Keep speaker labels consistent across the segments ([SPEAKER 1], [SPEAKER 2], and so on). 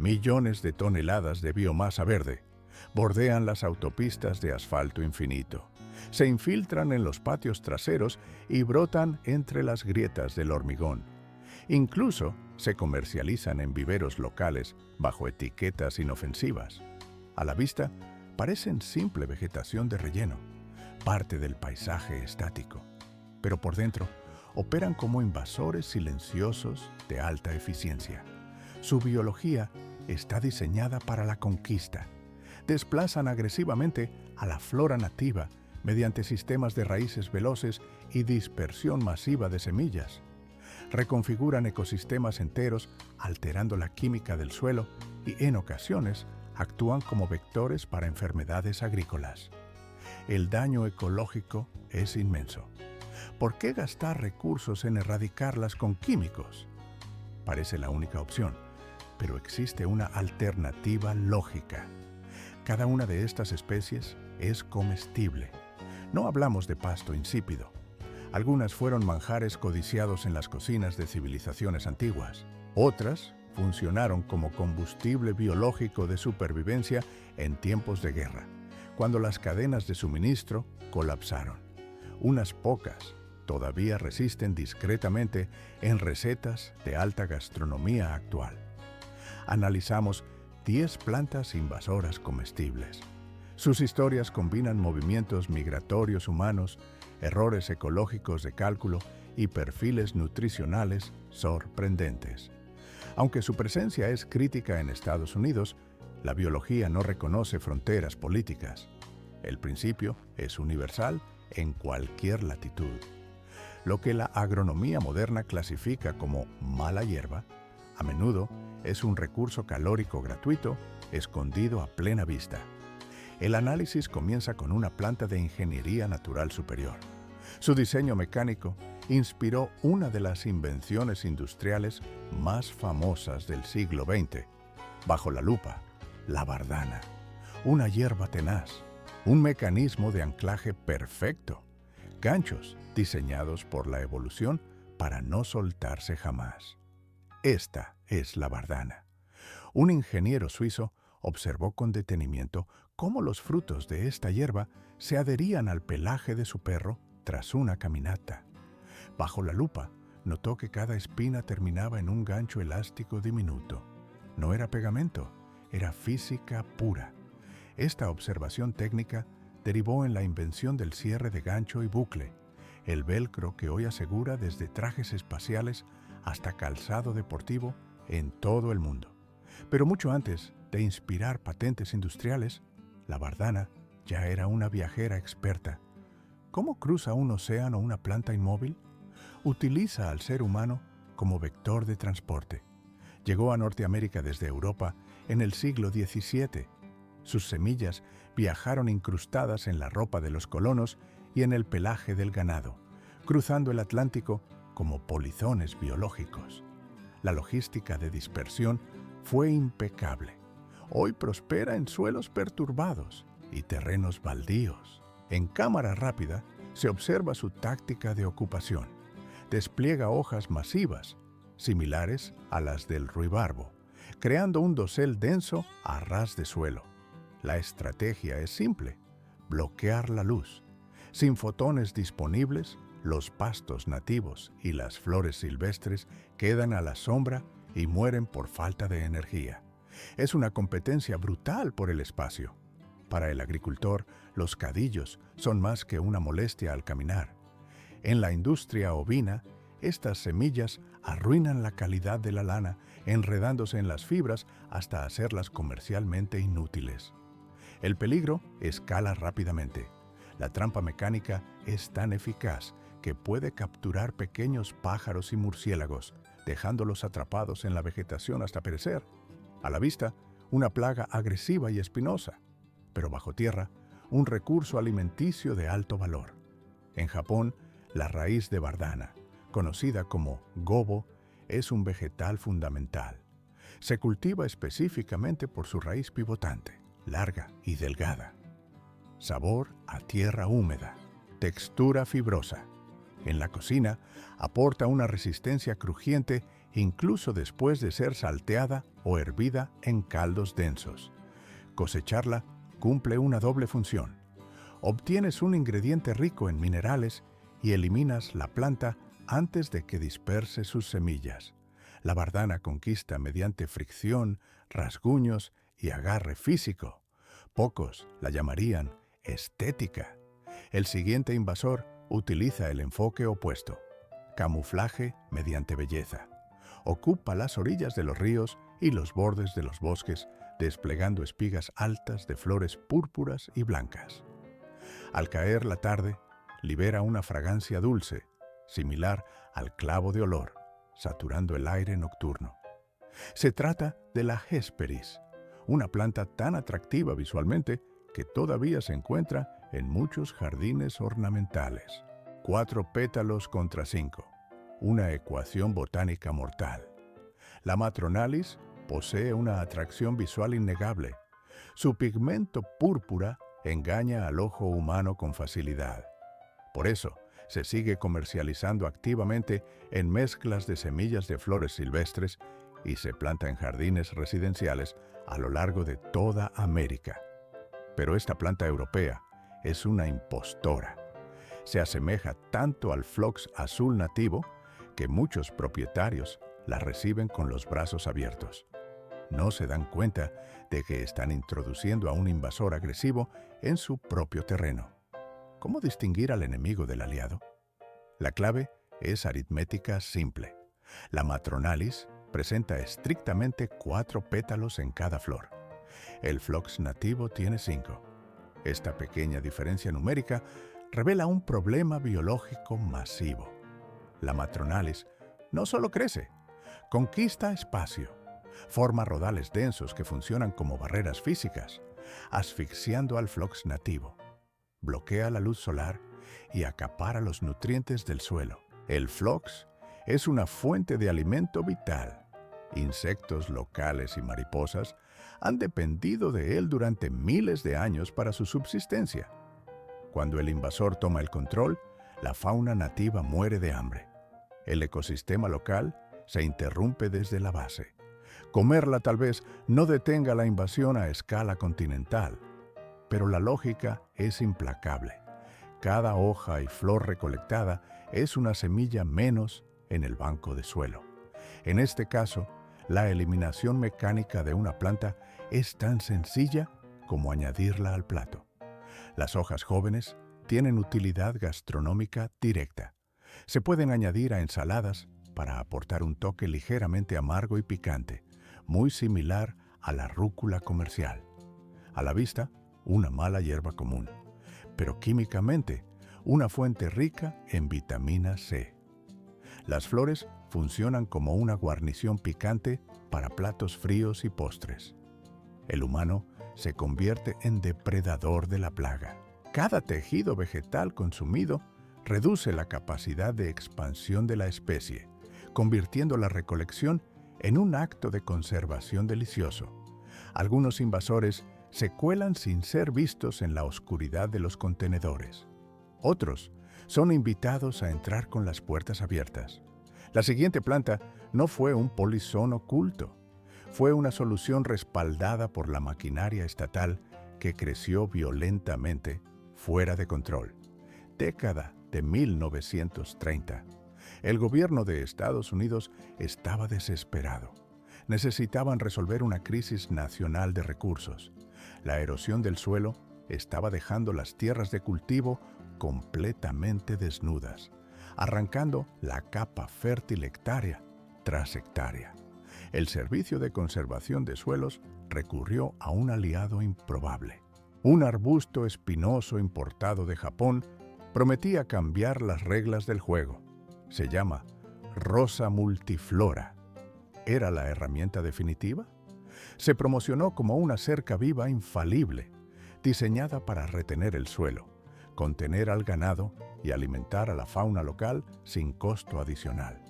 [SPEAKER 1] Millones de toneladas de biomasa verde bordean las autopistas de asfalto infinito. Se infiltran en los patios traseros y brotan entre las grietas del hormigón. Incluso se comercializan en viveros locales bajo etiquetas inofensivas. A la vista, parecen simple vegetación de relleno, parte del paisaje estático. Pero por dentro, operan como invasores silenciosos de alta eficiencia. Su biología está diseñada para la conquista. Desplazan agresivamente a la flora nativa mediante sistemas de raíces veloces y dispersión masiva de semillas. Reconfiguran ecosistemas enteros, alterando la química del suelo y, en ocasiones, actúan como vectores para enfermedades agrícolas. El daño ecológico es inmenso. ¿Por qué gastar recursos en erradicarlas con químicos? Parece la única opción, pero existe una alternativa lógica. Cada una de estas especies es comestible. No hablamos de pasto insípido. Algunas fueron manjares codiciados en las cocinas de civilizaciones antiguas. Otras funcionaron como combustible biológico de supervivencia en tiempos de guerra, cuando las cadenas de suministro colapsaron. Unas pocas todavía resisten discretamente en recetas de alta gastronomía actual. Analizamos 10 plantas invasoras comestibles. Sus historias combinan movimientos migratorios humanos, errores ecológicos de cálculo y perfiles nutricionales sorprendentes. Aunque su presencia es crítica en Estados Unidos, la biología no reconoce fronteras políticas. El principio es universal en cualquier latitud. Lo que la agronomía moderna clasifica como mala hierba, a menudo es un recurso calórico gratuito escondido a plena vista. El análisis comienza con una planta de ingeniería natural superior. Su diseño mecánico inspiró una de las invenciones industriales más famosas del siglo XX. Bajo la lupa, la bardana, una hierba tenaz, un mecanismo de anclaje perfecto, ganchos diseñados por la evolución para no soltarse jamás. Esta es la bardana. Un ingeniero suizo observó con detenimiento cómo los frutos de esta hierba se adherían al pelaje de su perro tras una caminata. Bajo la lupa, notó que cada espina terminaba en un gancho elástico diminuto. No era pegamento, era física pura. Esta observación técnica derivó en la invención del cierre de gancho y bucle, el velcro que hoy asegura desde trajes espaciales hasta calzado deportivo en todo el mundo. Pero mucho antes de inspirar patentes industriales, la bardana ya era una viajera experta. ¿Cómo cruza un océano una planta inmóvil? Utiliza al ser humano como vector de transporte. Llegó a Norteamérica desde Europa en el siglo XVII. Sus semillas viajaron incrustadas en la ropa de los colonos y en el pelaje del ganado, cruzando el Atlántico como polizones biológicos. La logística de dispersión fue impecable. Hoy prospera en suelos perturbados y terrenos baldíos. En cámara rápida se observa su táctica de ocupación. Despliega hojas masivas, similares a las del ruibarbo, creando un dosel denso a ras de suelo. La estrategia es simple: bloquear la luz. Sin fotones disponibles, los pastos nativos y las flores silvestres quedan a la sombra y mueren por falta de energía. Es una competencia brutal por el espacio. Para el agricultor, los cadillos son más que una molestia al caminar. En la industria ovina, estas semillas arruinan la calidad de la lana, enredándose en las fibras hasta hacerlas comercialmente inútiles. El peligro escala rápidamente. La trampa mecánica es tan eficaz que puede capturar pequeños pájaros y murciélagos, dejándolos atrapados en la vegetación hasta perecer. A la vista, una plaga agresiva y espinosa, pero bajo tierra, un recurso alimenticio de alto valor. En Japón, la raíz de bardana, conocida como gobo, es un vegetal fundamental. Se cultiva específicamente por su raíz pivotante, larga y delgada. Sabor a tierra húmeda, textura fibrosa. En la cocina, aporta una resistencia crujiente incluso después de ser salteada o hervida en caldos densos. Cosecharla cumple una doble función. Obtienes un ingrediente rico en minerales y eliminas la planta antes de que disperse sus semillas. La bardana conquista mediante fricción, rasguños y agarre físico. Pocos la llamarían estética. El siguiente invasor utiliza el enfoque opuesto. Camuflaje mediante belleza. Ocupa las orillas de los ríos y los bordes de los bosques, desplegando espigas altas de flores púrpuras y blancas. Al caer la tarde, libera una fragancia dulce, similar al clavo de olor, saturando el aire nocturno. Se trata de la Hesperis, una planta tan atractiva visualmente que todavía se encuentra en muchos jardines ornamentales. 4 pétalos contra 5, una ecuación botánica mortal. La Matronalis posee una atracción visual innegable. Su pigmento púrpura engaña al ojo humano con facilidad. Por eso, se sigue comercializando activamente en mezclas de semillas de flores silvestres y se planta en jardines residenciales a lo largo de toda América. Pero esta planta europea es una impostora. Se asemeja tanto al phlox azul nativo que muchos propietarios la reciben con los brazos abiertos. No se dan cuenta de que están introduciendo a un invasor agresivo en su propio terreno. ¿Cómo distinguir al enemigo del aliado? La clave es aritmética simple. La Matronalis presenta estrictamente 4 pétalos en cada flor. El phlox nativo tiene 5. Esta pequeña diferencia numérica revela un problema biológico masivo. La Matronalis no solo crece, conquista espacio, forma rodales densos que funcionan como barreras físicas, asfixiando al phlox nativo. Bloquea la luz solar y acapara los nutrientes del suelo. El phlox es una fuente de alimento vital. Insectos locales y mariposas han dependido de él durante miles de años para su subsistencia. Cuando el invasor toma el control, la fauna nativa muere de hambre. El ecosistema local se interrumpe desde la base. Comerla tal vez no detenga la invasión a escala continental, pero la lógica es implacable. Cada hoja y flor recolectada es una semilla menos en el banco de suelo. En este caso, la eliminación mecánica de una planta es tan sencilla como añadirla al plato. Las hojas jóvenes tienen utilidad gastronómica directa. Se pueden añadir a ensaladas para aportar un toque ligeramente amargo y picante, muy similar a la rúcula comercial. A la vista, una mala hierba común, pero químicamente, una fuente rica en vitamina C. Las flores funcionan como una guarnición picante para platos fríos y postres. El humano se convierte en depredador de la plaga. Cada tejido vegetal consumido reduce la capacidad de expansión de la especie, convirtiendo la recolección en un acto de conservación delicioso. Algunos invasores se cuelan sin ser vistos en la oscuridad de los contenedores. Otros son invitados a entrar con las puertas abiertas. La siguiente planta no fue un polizón oculto. Fue una solución respaldada por la maquinaria estatal que creció violentamente, fuera de control. Década de 1930. El gobierno de Estados Unidos estaba desesperado. Necesitaban resolver una crisis nacional de recursos. La erosión del suelo estaba dejando las tierras de cultivo completamente desnudas, arrancando la capa fértil hectárea tras hectárea. El Servicio de Conservación de Suelos recurrió a un aliado improbable. Un arbusto espinoso importado de Japón prometía cambiar las reglas del juego. Se llama Rosa multiflora. ¿Era la herramienta definitiva? Se promocionó como una cerca viva infalible, diseñada para retener el suelo, contener al ganado y alimentar a la fauna local sin costo adicional.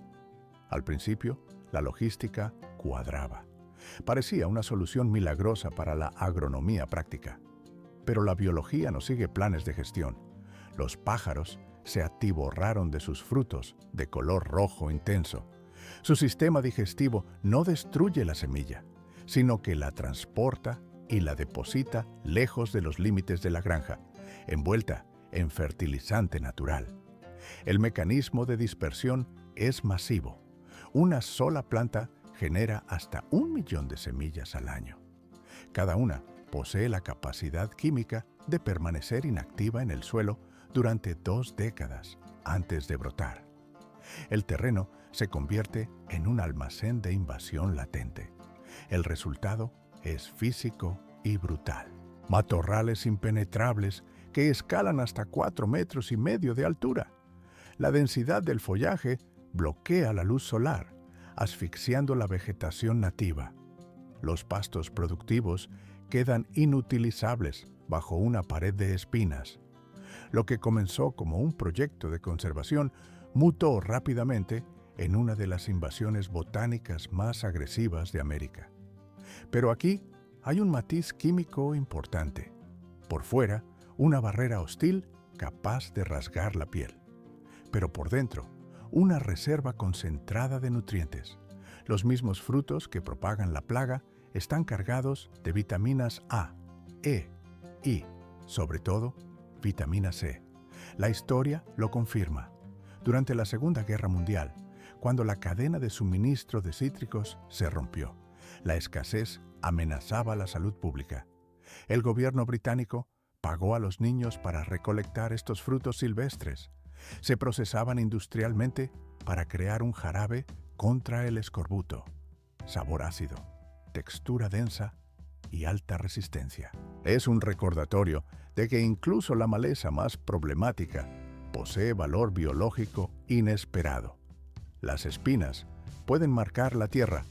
[SPEAKER 1] Al principio, la logística cuadraba. Parecía una solución milagrosa para la agronomía práctica. Pero la biología no sigue planes de gestión. Los pájaros se atiborraron de sus frutos de color rojo intenso. Su sistema digestivo no destruye la semilla, sino que la transporta y la deposita lejos de los límites de la granja, envuelta en fertilizante natural. El mecanismo de dispersión es masivo. Una sola planta genera hasta 1 millón de semillas al año. Cada una posee la capacidad química de permanecer inactiva en el suelo durante 2 décadas antes de brotar. El terreno se convierte en un almacén de invasión latente. El resultado es físico y brutal. Matorrales impenetrables que escalan hasta 4,5 metros de altura. La densidad del follaje bloquea la luz solar, asfixiando la vegetación nativa. Los pastos productivos quedan inutilizables bajo una pared de espinas. Lo que comenzó como un proyecto de conservación mutó rápidamente en una de las invasiones botánicas más agresivas de América. Pero aquí hay un matiz químico importante. Por fuera, una barrera hostil capaz de rasgar la piel. Pero por dentro, una reserva concentrada de nutrientes. Los mismos frutos que propagan la plaga están cargados de vitaminas A, E, y, sobre todo, vitamina C. La historia lo confirma. Durante la Segunda Guerra Mundial, cuando la cadena de suministro de cítricos se rompió, la escasez amenazaba la salud pública. El gobierno británico pagó a los niños para recolectar estos frutos silvestres. Se procesaban industrialmente para crear un jarabe contra el escorbuto. Sabor ácido, textura densa y alta resistencia. Es un recordatorio de que incluso la maleza más problemática posee valor biológico inesperado. Las espinas pueden marcar la tierra,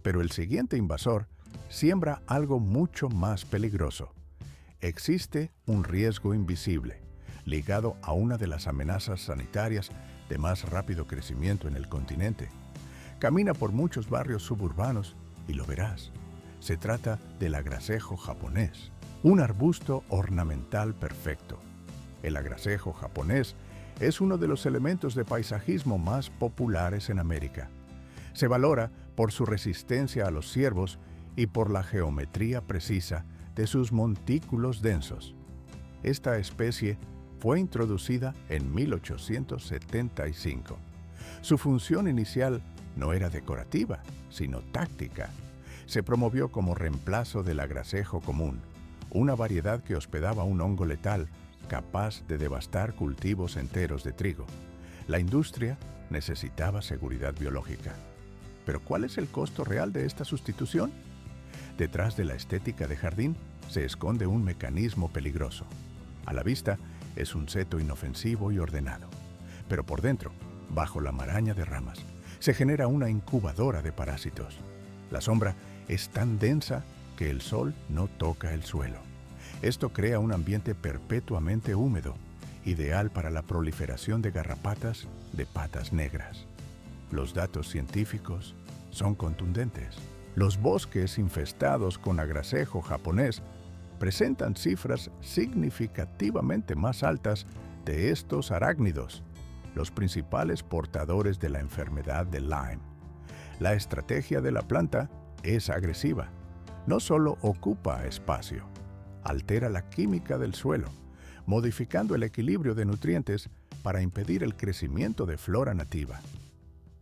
[SPEAKER 1] pero el siguiente invasor siembra algo mucho más peligroso. Existe un riesgo invisible, ligado a una de las amenazas sanitarias de más rápido crecimiento en el continente. Camina por muchos barrios suburbanos y lo verás. Se trata del agracejo japonés, un arbusto ornamental perfecto. El agracejo japonés es uno de los elementos de paisajismo más populares en América. Se valora por su resistencia a los ciervos y por la geometría precisa de sus montículos densos. Esta especie fue introducida en 1875. Su función inicial no era decorativa, sino táctica. Se promovió como reemplazo del agracejo común, una variedad que hospedaba un hongo letal capaz de devastar cultivos enteros de trigo. La industria necesitaba seguridad biológica. ¿Pero cuál es el costo real de esta sustitución? Detrás de la estética de jardín se esconde un mecanismo peligroso. A la vista es un seto inofensivo y ordenado, pero por dentro, bajo la maraña de ramas, se genera una incubadora de parásitos. La sombra es tan densa que el sol no toca el suelo. Esto crea un ambiente perpetuamente húmedo, ideal para la proliferación de garrapatas de patas negras. Los datos científicos son contundentes. Los bosques infestados con agracejo japonés presentan cifras significativamente más altas de estos arácnidos, los principales portadores de la enfermedad de Lyme. La estrategia de la planta es agresiva. No solo ocupa espacio, altera la química del suelo, modificando el equilibrio de nutrientes para impedir el crecimiento de flora nativa.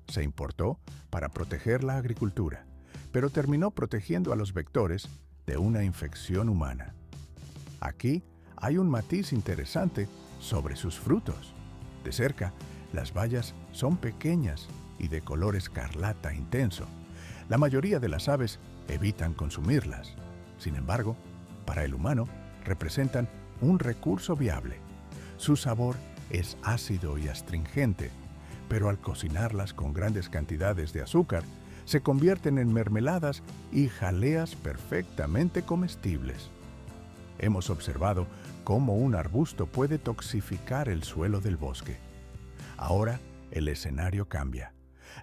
[SPEAKER 1] Se importó para proteger la agricultura, pero terminó protegiendo a los vectores de una infección humana. Aquí hay un matiz interesante sobre sus frutos. De cerca, las bayas son pequeñas y de color escarlata intenso. La mayoría de las aves evitan consumirlas. Sin embargo, para el humano, representan un recurso viable. Su sabor es ácido y astringente, pero al cocinarlas con grandes cantidades de azúcar, se convierten en mermeladas y jaleas perfectamente comestibles. Hemos observado cómo un arbusto puede toxificar el suelo del bosque. Ahora el escenario cambia.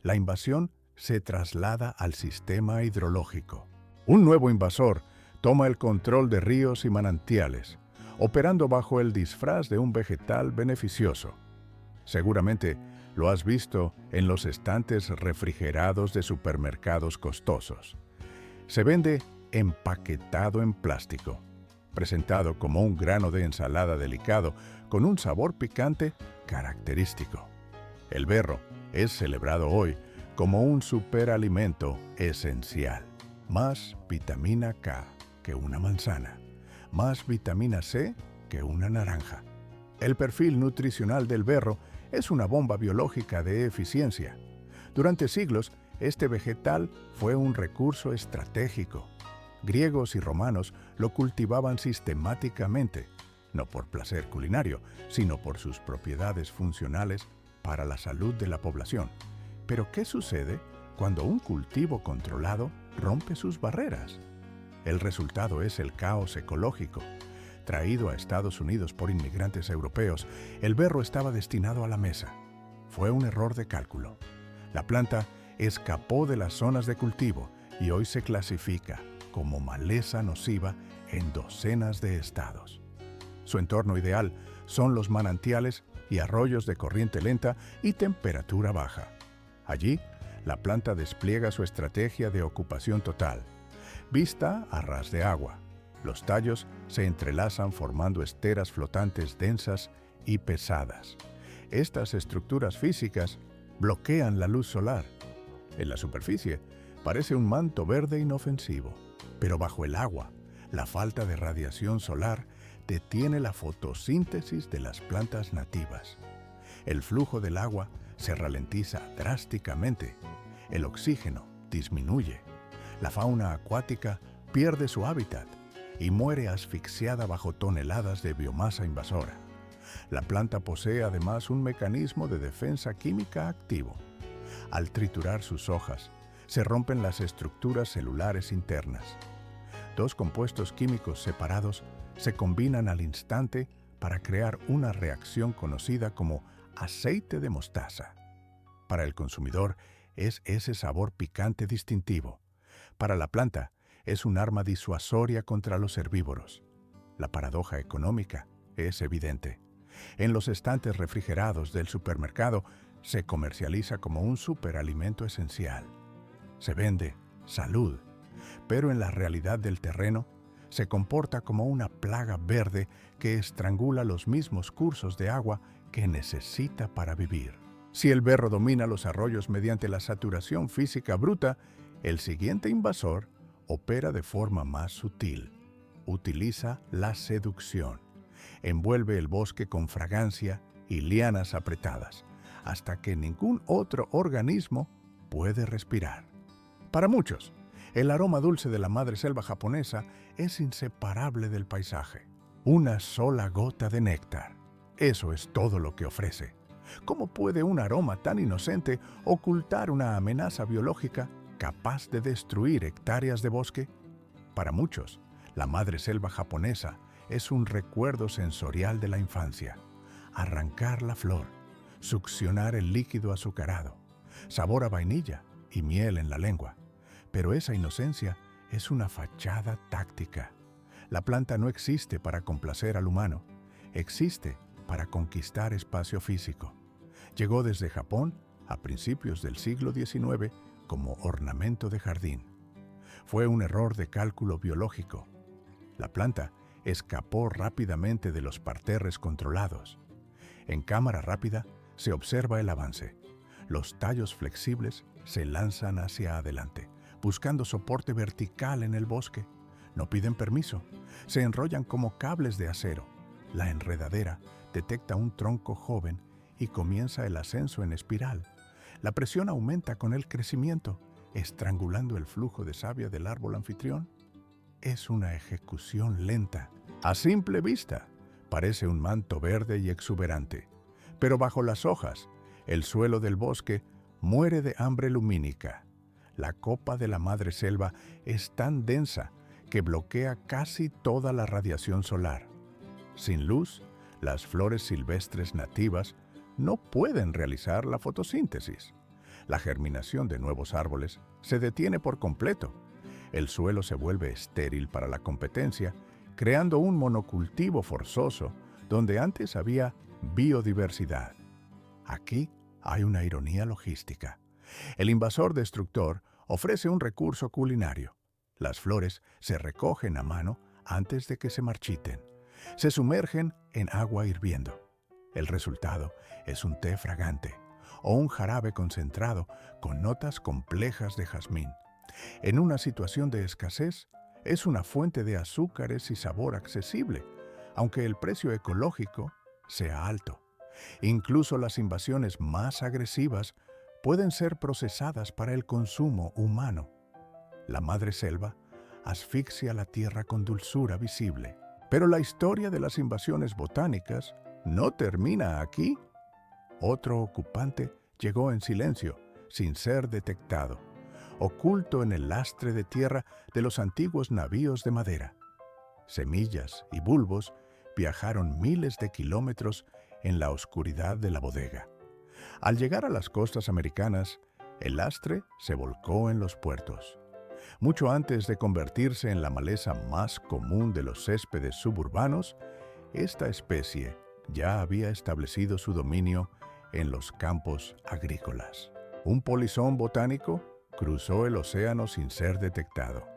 [SPEAKER 1] La invasión se traslada al sistema hidrológico. Un nuevo invasor toma el control de ríos y manantiales, operando bajo el disfraz de un vegetal beneficioso. Seguramente, Lo has visto en los estantes refrigerados de supermercados costosos. Se vende empaquetado en plástico, presentado como un grano de ensalada delicado con un sabor picante característico. El berro es celebrado hoy como un superalimento esencial. Más vitamina K que una manzana, más vitamina C que una naranja. El perfil nutricional del berro es una bomba biológica de eficiencia. Durante siglos, este vegetal fue un recurso estratégico. Griegos y romanos lo cultivaban sistemáticamente, no por placer culinario, sino por sus propiedades funcionales para la salud de la población. Pero ¿qué sucede cuando un cultivo controlado rompe sus barreras? El resultado es el caos ecológico. Traído a Estados Unidos por inmigrantes europeos, el berro estaba destinado a la mesa. Fue un error de cálculo. La planta escapó de las zonas de cultivo y hoy se clasifica como maleza nociva en docenas de estados. Su entorno ideal son los manantiales y arroyos de corriente lenta y temperatura baja. Allí, la planta despliega su estrategia de ocupación total. Vista a ras de agua. Los tallos se entrelazan formando esteras flotantes densas y pesadas. Estas estructuras físicas bloquean la luz solar. En la superficie parece un manto verde inofensivo, pero bajo el agua, la falta de radiación solar detiene la fotosíntesis de las plantas nativas. El flujo del agua se ralentiza drásticamente. El oxígeno disminuye. La fauna acuática pierde su hábitat y muere asfixiada bajo toneladas de biomasa invasora. La planta posee además un mecanismo de defensa química activo. Al triturar sus hojas, se rompen las estructuras celulares internas. Dos compuestos químicos separados se combinan al instante para crear una reacción conocida como aceite de mostaza. Para el consumidor es ese sabor picante distintivo. Para la planta es un arma disuasoria contra los herbívoros. La paradoja económica es evidente. En los estantes refrigerados del supermercado se comercializa como un superalimento esencial. Se vende salud, pero en la realidad del terreno se comporta como una plaga verde que estrangula los mismos cursos de agua que necesita para vivir. Si el berro domina los arroyos mediante la saturación física bruta, el siguiente invasor opera de forma más sutil. Utiliza la seducción. Envuelve el bosque con fragancia y lianas apretadas, hasta que ningún otro organismo puede respirar. Para muchos, el aroma dulce de la madre selva japonesa es inseparable del paisaje. Una sola gota de néctar. Eso es todo lo que ofrece. ¿Cómo puede un aroma tan inocente ocultar una amenaza biológica capaz de destruir hectáreas de bosque? Para muchos, la madre selva japonesa es un recuerdo sensorial de la infancia. Arrancar la flor, succionar el líquido azucarado, sabor a vainilla y miel en la lengua. Pero esa inocencia es una fachada táctica. La planta no existe para complacer al humano, existe para conquistar espacio físico. Llegó desde Japón a principios del siglo XIX como ornamento de jardín. Fue un error de cálculo biológico. La planta escapó rápidamente de los parterres controlados. En cámara rápida se observa el avance. Los tallos flexibles se lanzan hacia adelante, buscando soporte vertical en el bosque. No piden permiso, se enrollan como cables de acero. La enredadera detecta un tronco joven y comienza el ascenso en espiral. La presión aumenta con el crecimiento, estrangulando el flujo de savia del árbol anfitrión. Es una ejecución lenta. A simple vista, parece un manto verde y exuberante, pero bajo las hojas, el suelo del bosque muere de hambre lumínica. La copa de la madre selva es tan densa que bloquea casi toda la radiación solar. Sin luz, las flores silvestres nativas no pueden realizar la fotosíntesis. La germinación de nuevos árboles se detiene por completo. El suelo se vuelve estéril para la competencia, creando un monocultivo forzoso donde antes había biodiversidad. Aquí hay una ironía logística. El invasor destructor ofrece un recurso culinario. Las flores se recogen a mano antes de que se marchiten. Se sumergen en agua hirviendo. El resultado es un té fragante o un jarabe concentrado con notas complejas de jazmín. En una situación de escasez, es una fuente de azúcares y sabor accesible, aunque el precio ecológico sea alto. Incluso las invasiones más agresivas pueden ser procesadas para el consumo humano. La madre selva asfixia la tierra con dulzura visible. Pero la historia de las invasiones botánicas no termina aquí. Otro ocupante llegó en silencio, sin ser detectado, oculto en el lastre de tierra de los antiguos navíos de madera. Semillas y bulbos viajaron miles de kilómetros en la oscuridad de la bodega. Al llegar a las costas americanas, el lastre se volcó en los puertos. Mucho antes de convertirse en la maleza más común de los céspedes suburbanos, esta especie ya había establecido su dominio en los campos agrícolas. Un polizón botánico cruzó el océano sin ser detectado.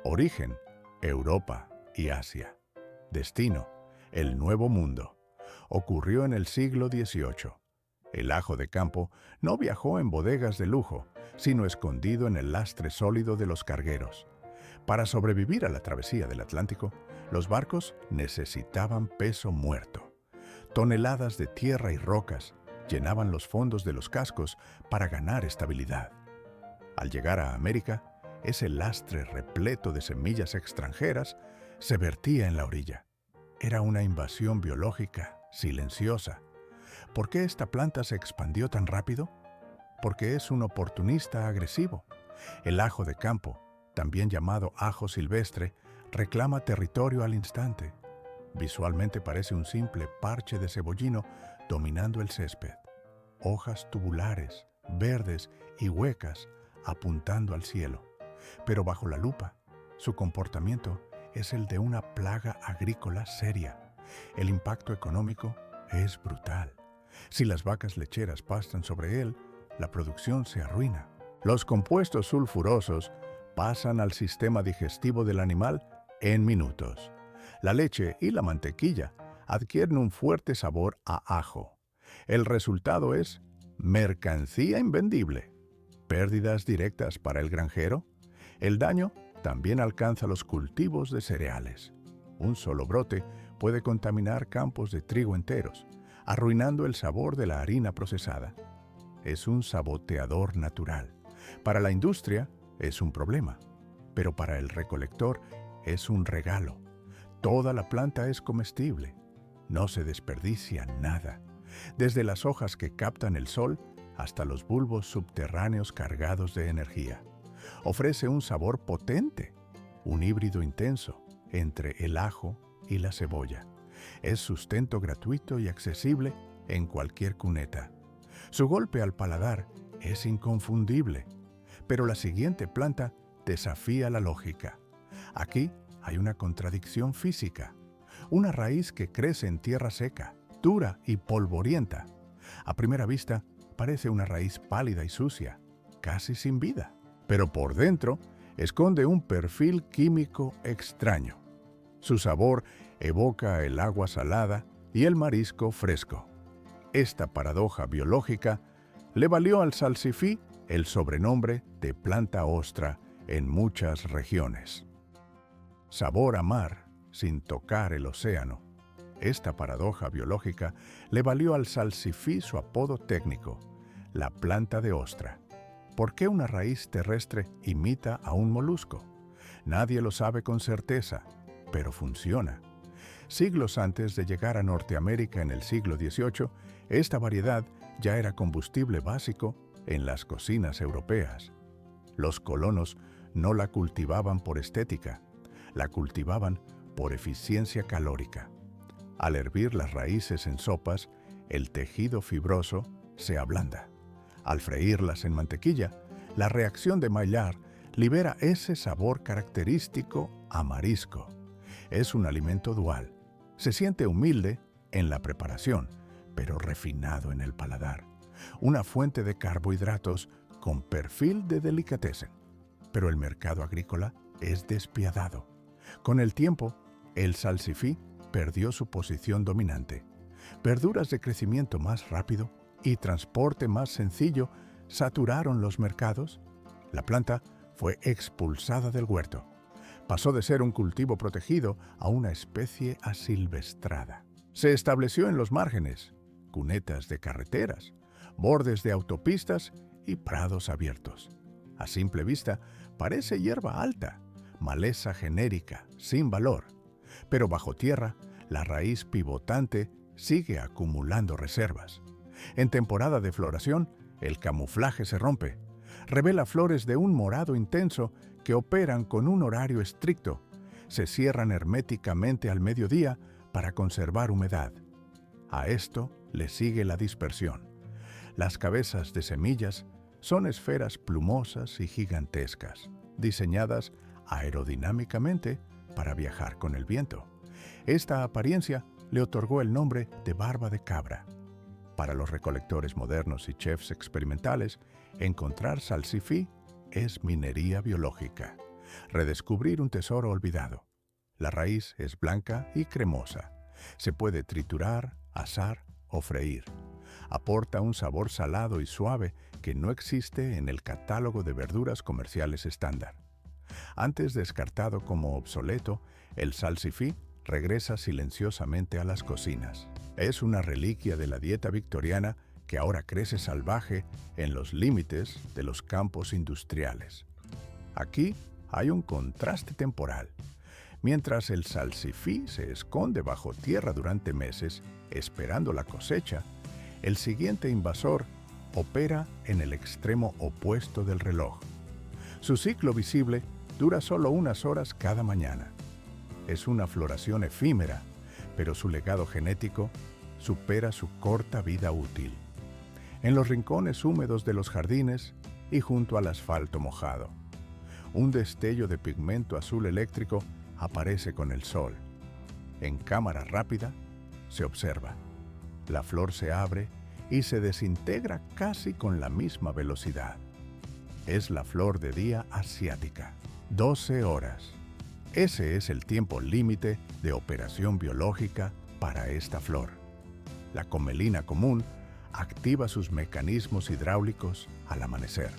[SPEAKER 1] Origen: Europa y Asia. Destino: el Nuevo Mundo. Ocurrió en el siglo XVIII. El ajo de campo no viajó en bodegas de lujo, sino escondido en el lastre sólido de los cargueros. Para sobrevivir a la travesía del Atlántico, los barcos necesitaban peso muerto. Toneladas de tierra y rocas llenaban los fondos de los cascos para ganar estabilidad. Al llegar a América, ese lastre repleto de semillas extranjeras se vertía en la orilla. Era una invasión biológica, silenciosa. ¿Por qué esta planta se expandió tan rápido? Porque es un oportunista agresivo. El ajo de campo, también llamado ajo silvestre, reclama territorio al instante. Visualmente parece un simple parche de cebollino dominando el césped. Hojas tubulares, verdes y huecas, apuntando al cielo. Pero bajo la lupa, su comportamiento es el de una plaga agrícola seria. El impacto económico es brutal. Si las vacas lecheras pastan sobre él, la producción se arruina. Los compuestos sulfurosos pasan al sistema digestivo del animal en minutos. La leche y la mantequilla adquieren un fuerte sabor a ajo. El resultado es mercancía invendible. Pérdidas directas para el granjero. El daño también alcanza los cultivos de cereales. Un solo brote puede contaminar campos de trigo enteros, arruinando el sabor de la harina procesada. Es un saboteador natural. Para la industria es un problema, pero para el recolector es un regalo. Toda la planta es comestible. No se desperdicia nada, desde las hojas que captan el sol hasta los bulbos subterráneos cargados de energía. Ofrece un sabor potente, un híbrido intenso entre el ajo y la cebolla. Es sustento gratuito y accesible en cualquier cuneta. Su golpe al paladar es inconfundible, pero la siguiente planta desafía la lógica. Aquí hay una contradicción física. Una raíz que crece en tierra seca, dura y polvorienta. A primera vista, parece una raíz pálida y sucia, casi sin vida. Pero por dentro, esconde un perfil químico extraño. Su sabor evoca el agua salada y el marisco fresco. Esta paradoja biológica le valió al salsifí el sobrenombre de planta ostra en muchas regiones. Sabor a mar sin tocar el océano. Esta paradoja biológica le valió al salsifí su apodo técnico, la planta de ostra. ¿Por qué una raíz terrestre imita a un molusco? Nadie lo sabe con certeza, pero funciona. Siglos antes de llegar a Norteamérica en el siglo XVIII, esta variedad ya era combustible básico en las cocinas europeas. Los colonos no la cultivaban por estética, la cultivaban por eficiencia calórica. Al hervir las raíces en sopas, el tejido fibroso se ablanda. Al freírlas en mantequilla, la reacción de Maillard libera ese sabor característico a marisco. Es un alimento dual. Se siente humilde en la preparación, pero refinado en el paladar. una fuente de carbohidratos con perfil de delicatessen. Pero el mercado agrícola es despiadado. Con el tiempo, el salsifí perdió su posición dominante. Verduras de crecimiento más rápido y transporte más sencillo saturaron los mercados. La planta fue expulsada del huerto. Pasó de ser un cultivo protegido a una especie asilvestrada. Se estableció en los márgenes, cunetas de carreteras, bordes de autopistas y prados abiertos. A simple vista, parece hierba alta, maleza genérica, sin valor. Pero bajo tierra, la raíz pivotante sigue acumulando reservas. En temporada de floración, el camuflaje se rompe. Revela flores de un morado intenso que operan con un horario estricto. Se cierran herméticamente al mediodía para conservar humedad. A esto le sigue la dispersión. Las cabezas de semillas son esferas plumosas y gigantescas, diseñadas aerodinámicamente para viajar con el viento. Esta apariencia le otorgó el nombre de barba de cabra. Para los recolectores modernos y chefs experimentales, encontrar salsifí es minería biológica, redescubrir un tesoro olvidado. La raíz es blanca y cremosa. Se puede triturar, asar o freír. Aporta un sabor salado y suave que no existe en el catálogo de verduras comerciales estándar. Antes descartado como obsoleto, el salsifí regresa silenciosamente a las cocinas. Es una reliquia de la dieta victoriana que ahora crece salvaje en los límites de los campos industriales. Aquí hay un contraste temporal. Mientras el salsifí se esconde bajo tierra durante meses, esperando la cosecha, el siguiente invasor opera en el extremo opuesto del reloj. Su ciclo visible dura solo unas horas cada mañana. Es una floración efímera, pero su legado genético supera su corta vida útil. En los rincones húmedos de los jardines y junto al asfalto mojado, un destello de pigmento azul eléctrico aparece con el sol. En cámara rápida se observa. La flor se abre y se desintegra casi con la misma velocidad. Es la flor de día asiática. 12 horas. Ese es el tiempo límite de operación biológica para esta flor. La comelina común activa sus mecanismos hidráulicos al amanecer.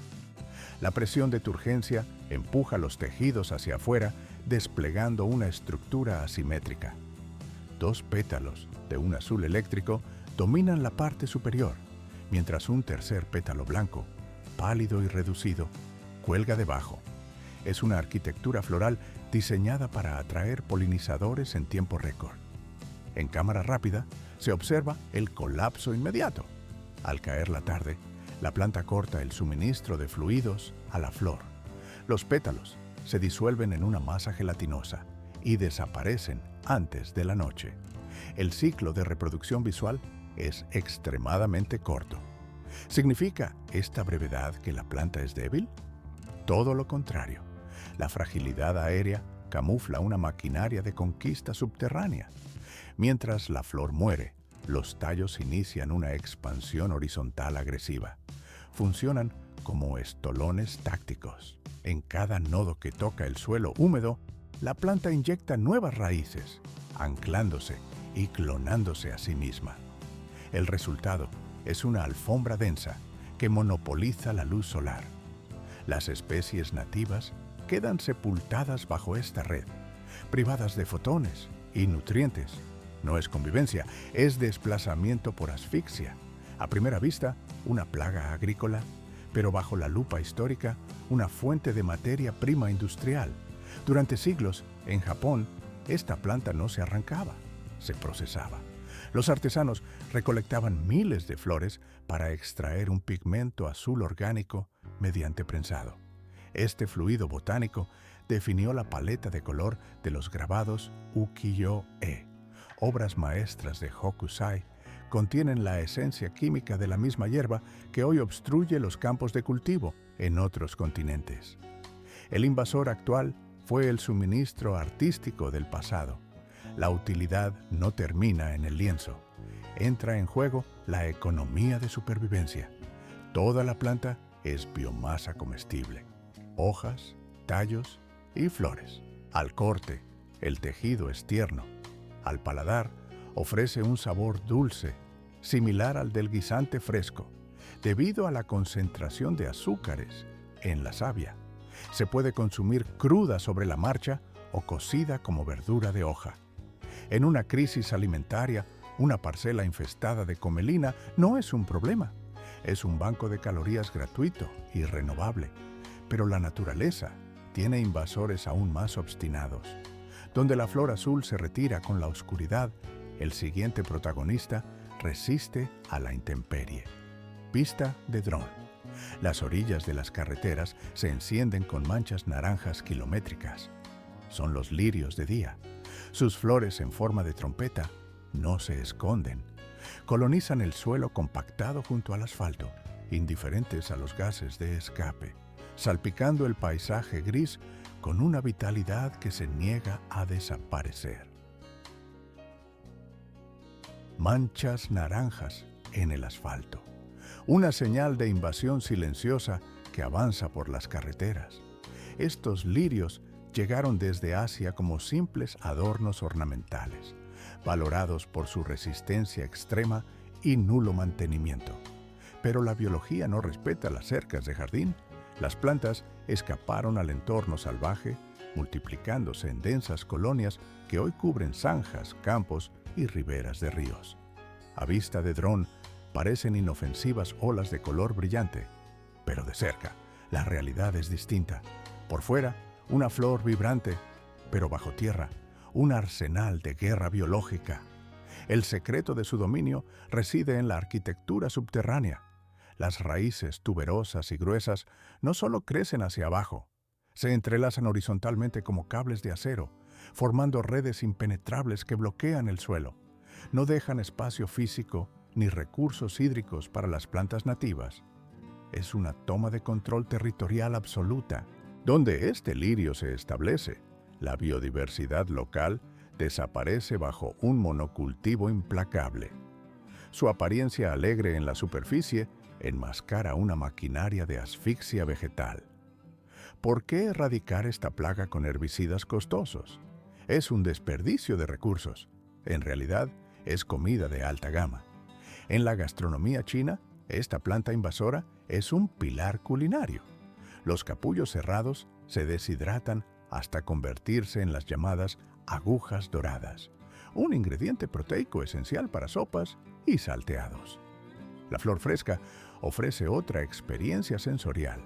[SPEAKER 1] La presión de turgencia empuja los tejidos hacia afuera, desplegando una estructura asimétrica. 2 pétalos de un azul eléctrico dominan la parte superior, mientras un tercer pétalo blanco, pálido y reducido, cuelga debajo. Es una arquitectura floral diseñada para atraer polinizadores en tiempo récord. En cámara rápida se observa el colapso inmediato. Al caer la tarde, la planta corta el suministro de fluidos a la flor. Los pétalos se disuelven en una masa gelatinosa y desaparecen antes de la noche. El ciclo de reproducción visual es extremadamente corto. ¿Significa esta brevedad que la planta es débil? Todo lo contrario. La fragilidad aérea camufla una maquinaria de conquista subterránea. Mientras la flor muere, los tallos inician una expansión horizontal agresiva. Funcionan como estolones tácticos. En cada nodo que toca el suelo húmedo, la planta inyecta nuevas raíces, anclándose y clonándose a sí misma. El resultado es una alfombra densa que monopoliza la luz solar. Las especies nativas quedan sepultadas bajo esta red, privadas de fotones y nutrientes. No es convivencia, es desplazamiento por asfixia. A primera vista, una plaga agrícola, pero bajo la lupa histórica, una fuente de materia prima industrial. Durante siglos, en Japón, esta planta no se arrancaba, se procesaba. Los artesanos recolectaban miles de flores para extraer un pigmento azul orgánico mediante prensado. Este fluido botánico definió la paleta de color de los grabados ukiyo-e. Obras maestras de Hokusai contienen la esencia química de la misma hierba que hoy obstruye los campos de cultivo en otros continentes. El invasor actual fue el suministro artístico del pasado. La utilidad no termina en el lienzo. entra en juego la economía de supervivencia. Toda la planta es biomasa comestible: hojas, tallos y flores. Al corte, el tejido es tierno. Al paladar, ofrece un sabor dulce, similar al del guisante fresco, debido a la concentración de azúcares en la savia. Se puede consumir cruda sobre la marcha o cocida como verdura de hoja. En una crisis alimentaria, una parcela infestada de comelina no es un problema. Es un banco de calorías gratuito y renovable. Pero la naturaleza tiene invasores aún más obstinados. Donde la flor azul se retira con la oscuridad, el siguiente protagonista resiste a la intemperie. Vista de dron. Las orillas de las carreteras se encienden con manchas naranjas kilométricas. Son los lirios de día. Sus flores en forma de trompeta no se esconden. Colonizan el suelo compactado junto al asfalto, indiferentes a los gases de escape, salpicando el paisaje gris con una vitalidad que se niega a desaparecer. Manchas naranjas en el asfalto. Una señal de invasión silenciosa que avanza por las carreteras. Estos lirios llegaron desde Asia como simples adornos ornamentales, valorados por su resistencia extrema y nulo mantenimiento. Pero la biología no respeta las cercas de jardín. Las plantas escaparon al entorno salvaje, multiplicándose en densas colonias que hoy cubren zanjas, campos y riberas de ríos. A vista de dron, parecen inofensivas olas de color brillante, pero de cerca, la realidad es distinta. Por fuera, una flor vibrante, pero bajo tierra, un arsenal de guerra biológica. El secreto de su dominio reside en la arquitectura subterránea. Las raíces tuberosas y gruesas no solo crecen hacia abajo, se entrelazan horizontalmente como cables de acero, formando redes impenetrables que bloquean el suelo. No dejan espacio físico ni recursos hídricos para las plantas nativas. Es una toma de control territorial absoluta. Donde este lirio se establece, la biodiversidad local desaparece bajo un monocultivo implacable. Su apariencia alegre en la superficie enmascara una maquinaria de asfixia vegetal. ¿Por qué erradicar esta plaga con herbicidas costosos? Es un desperdicio de recursos. En realidad, es comida de alta gama. En la gastronomía china, esta planta invasora es un pilar culinario. Los capullos cerrados se deshidratan hasta convertirse en las llamadas agujas doradas, un ingrediente proteico esencial para sopas y salteados. La flor fresca ofrece otra experiencia sensorial.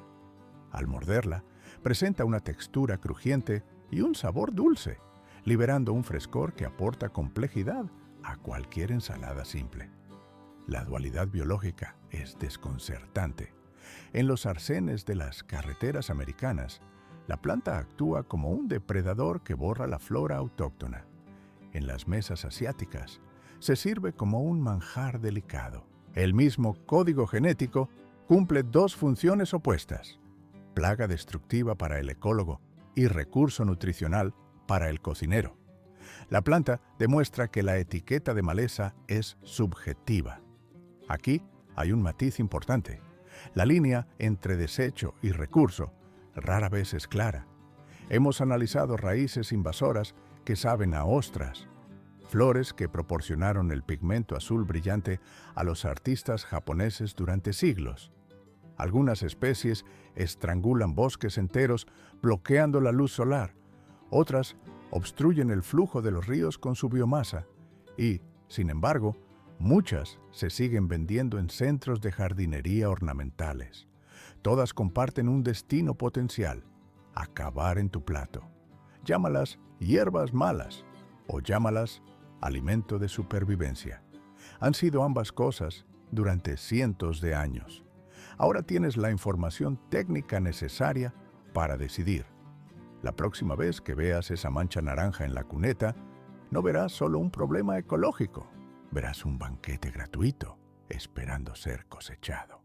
[SPEAKER 1] Al morderla, presenta una textura crujiente y un sabor dulce, liberando un frescor que aporta complejidad a cualquier ensalada simple. La dualidad biológica es desconcertante. En los arcenes de las carreteras americanas, la planta actúa como un depredador que borra la flora autóctona. En las mesas asiáticas, se sirve como un manjar delicado. El mismo código genético cumple dos funciones opuestas: plaga destructiva para el ecólogo y recurso nutricional para el cocinero. La planta demuestra que la etiqueta de maleza es subjetiva. Aquí hay un matiz importante. La línea entre desecho y recurso rara vez es clara. Hemos analizado raíces invasoras que saben a ostras, flores que proporcionaron el pigmento azul brillante a los artistas japoneses durante siglos. Algunas especies estrangulan bosques enteros bloqueando la luz solar. Otras obstruyen el flujo de los ríos con su biomasa y, sin embargo, muchas se siguen vendiendo en centros de jardinería ornamentales. Todas comparten un destino potencial: acabar en tu plato. Llámalas hierbas malas o llámalas alimento de supervivencia. Han sido ambas cosas durante cientos de años. Ahora tienes la información técnica necesaria para decidir. La próxima vez que veas esa mancha naranja en la cuneta, no verás solo un problema ecológico, verás un banquete gratuito esperando ser cosechado.